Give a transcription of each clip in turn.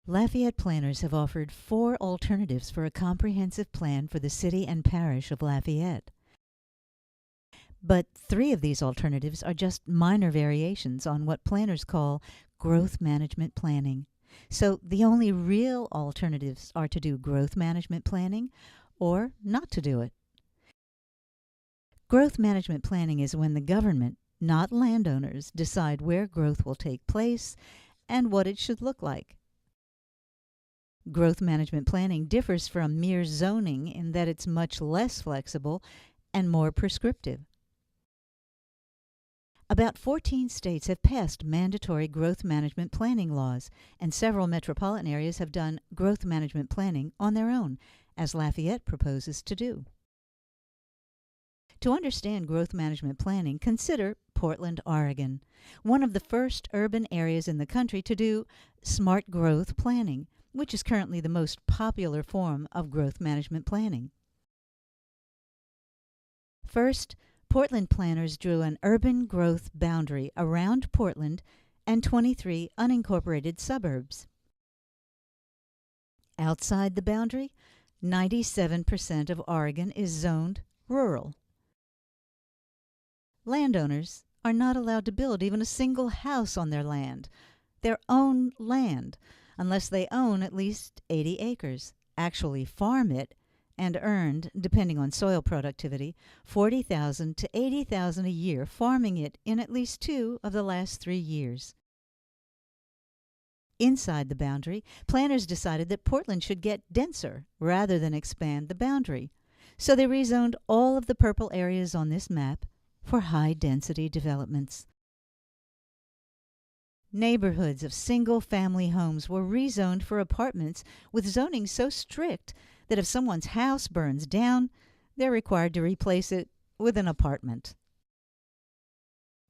Lafayette planners have offered 4 alternatives for a comprehensive plan for the city and parish of Lafayette. But 3 of these alternatives are just minor variations on what planners call growth management planning. So the only real alternatives are to do growth management planning or not to do it. Growth management planning is when the government, not landowners, decide where growth will take place and what it should look like. Growth management planning differs from mere zoning in that it's much less flexible and more prescriptive. About 14 states have passed mandatory growth management planning laws, and several metropolitan areas have done growth management planning on their own, as Lafayette proposes to do. To understand growth management planning, consider Portland, Oregon, one of the first urban areas in the country to do smart growth planning, which is currently the most popular form of growth management planning. First, Portland planners drew an urban growth boundary around Portland and 23 unincorporated suburbs. Outside the boundary, 97% of Oregon is zoned rural. Landowners are not allowed to build even a single house on their land, their own land, unless they own at least 80 acres, actually farm it, and earned, depending on soil productivity, $40,000 to $80,000 a year farming it in at least 2 of the last 3 years. Inside the boundary, planners decided that Portland should get denser rather than expand the boundary, so they rezoned all of the purple areas on this map for high-density developments. Neighborhoods of single-family homes were rezoned for apartments with zoning so strict that if someone's house burns down, they're required to replace it with an apartment.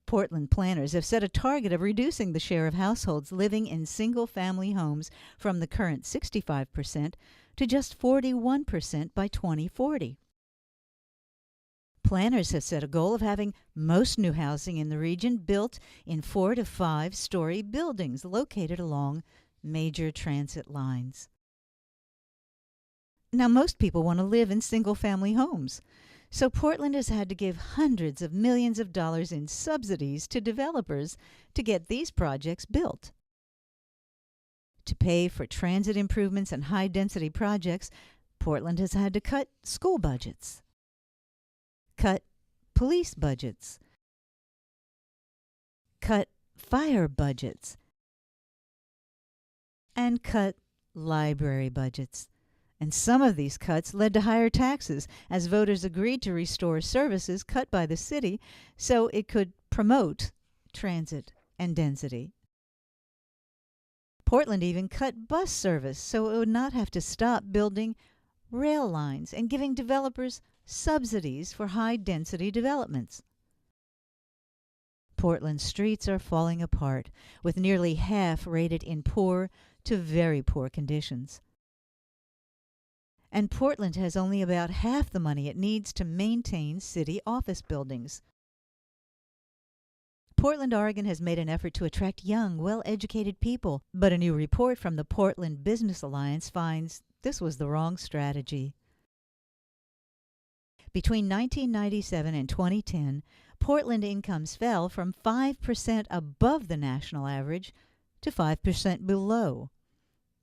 Portland planners have set a target of reducing the share of households living in single-family homes from the current 65% to just 41% by 2040. Planners have set a goal of having most new housing in the region built in 4 to 5-story buildings located along major transit lines. Now, most people want to live in single-family homes, so Portland has had to give hundreds of millions of dollars in subsidies to developers to get these projects built. To pay for transit improvements and high-density projects, Portland has had to cut school budgets, cut police budgets, cut fire budgets, and cut library budgets. And some of these cuts led to higher taxes as voters agreed to restore services cut by the city so it could promote transit and density. Portland even cut bus service so it would not have to stop building rail lines and giving developers subsidies for high-density developments. Portland's streets are falling apart, with nearly half rated in poor to very poor conditions. And Portland has only about half the money it needs to maintain city office buildings. Portland, Oregon has made an effort to attract young, well-educated people, but a new report from the Portland Business Alliance finds this was the wrong strategy. Between 1997 and 2010, Portland incomes fell from 5% above the national average to 5% below.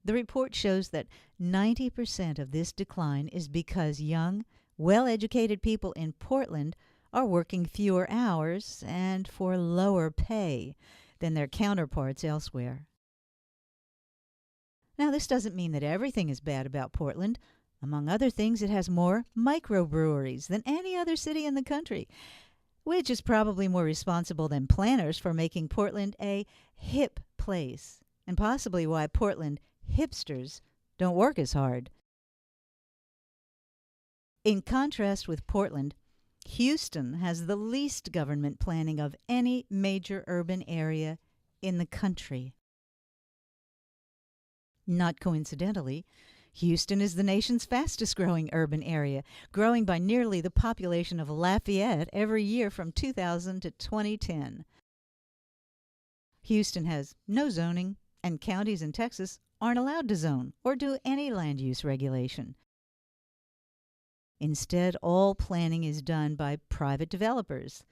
The report shows that 90% of this decline is because young, well-educated people in Portland are working fewer hours and for lower pay than their counterparts elsewhere. Now, this doesn't mean that everything is bad about Portland. Among other things, it has more microbreweries than any other city in the country, which is probably more responsible than planners for making Portland a hip place, and possibly why Portland hipsters don't work as hard. In contrast with Portland, Houston has the least government planning of any major urban area in the country. Not coincidentally, Houston is the nation's fastest-growing urban area, growing by nearly the population of Lafayette every year from 2000 to 2010. Houston has no zoning, and counties in Texas aren't allowed to zone or do any land use regulation. Instead, all planning is done by private developers.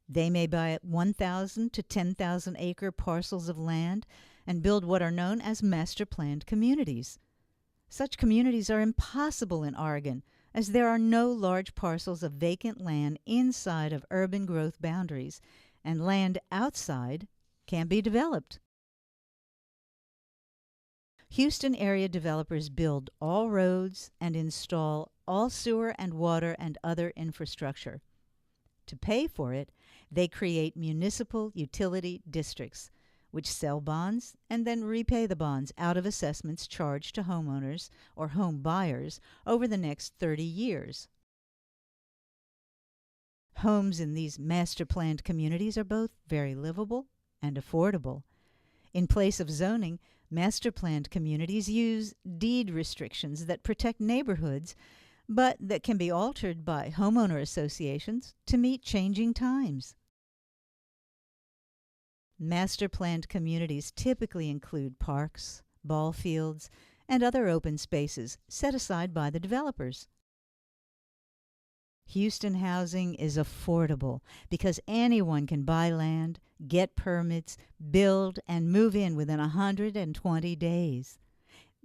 They may buy 1,000 to 10,000 acre parcels of land and build what are known as master planned communities. Such communities are impossible in Oregon, as there are no large parcels of vacant land inside of urban growth boundaries, and land outside can't be developed. Houston area developers build all roads and install all sewer and water and other infrastructure. To pay for it, they create municipal utility districts, which sell bonds and then repay the bonds out of assessments charged to homeowners or home buyers over the next 30 years. Homes in these master-planned communities are both very livable and affordable. In place of zoning, master-planned communities use deed restrictions that protect neighborhoods, but that can be altered by homeowner associations to meet changing times. Master-planned communities typically include parks, ball fields, and other open spaces set aside by the developers. Houston housing is affordable because anyone can buy land, get permits, build, and move in within 120 days.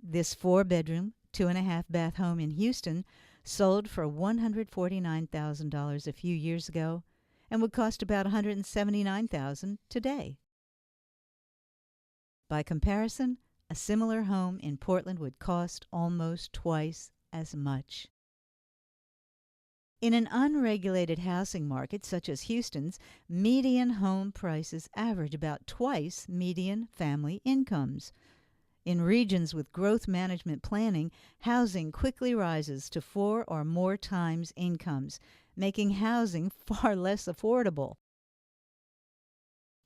This 4-bedroom, 2.5-bath home in Houston sold for $149,000 a few years ago and would cost about $179,000 today. By comparison, a similar home in Portland would cost almost twice as much. In an unregulated housing market such as Houston's, median home prices average about twice median family incomes. In regions with growth management planning, housing quickly rises to 4 or more times incomes, making housing far less affordable.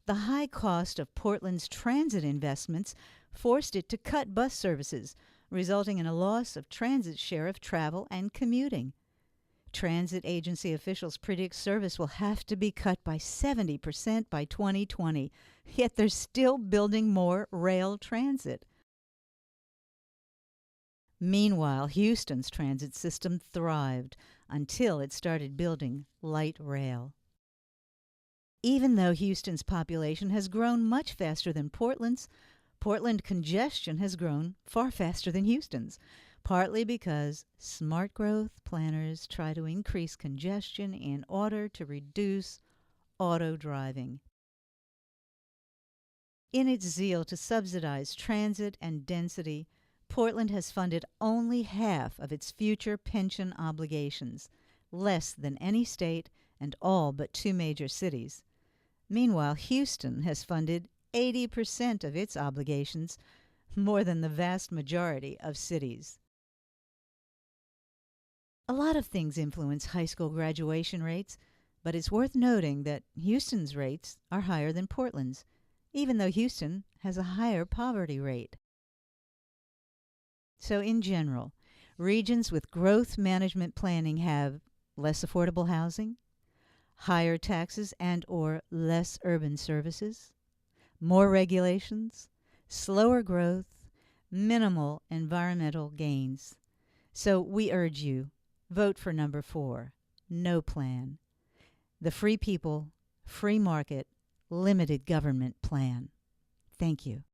The high cost of Portland's transit investments forced it to cut bus services, resulting in a loss of transit share of travel and commuting. Transit agency officials predict service will have to be cut by 70% by 2020, yet they're still building more rail transit. Meanwhile, Houston's transit system thrived until it started building light rail. Even though Houston's population has grown much faster than Portland's, Portland congestion has grown far faster than Houston's, partly because smart growth planners try to increase congestion in order to reduce auto driving. In its zeal to subsidize transit and density, Portland has funded only half of its future pension obligations, less than any state and all but 2 major cities. Meanwhile, Houston has funded 80% of its obligations, more than the vast majority of cities. A lot of things influence high school graduation rates, but it's worth noting that Houston's rates are higher than Portland's, even though Houston has a higher poverty rate. So in general, regions with growth management planning have less affordable housing, higher taxes and/or less urban services, more regulations, slower growth, minimal environmental gains. So we urge you, vote for number 4, no plan. The free people, free market, limited government plan. Thank you.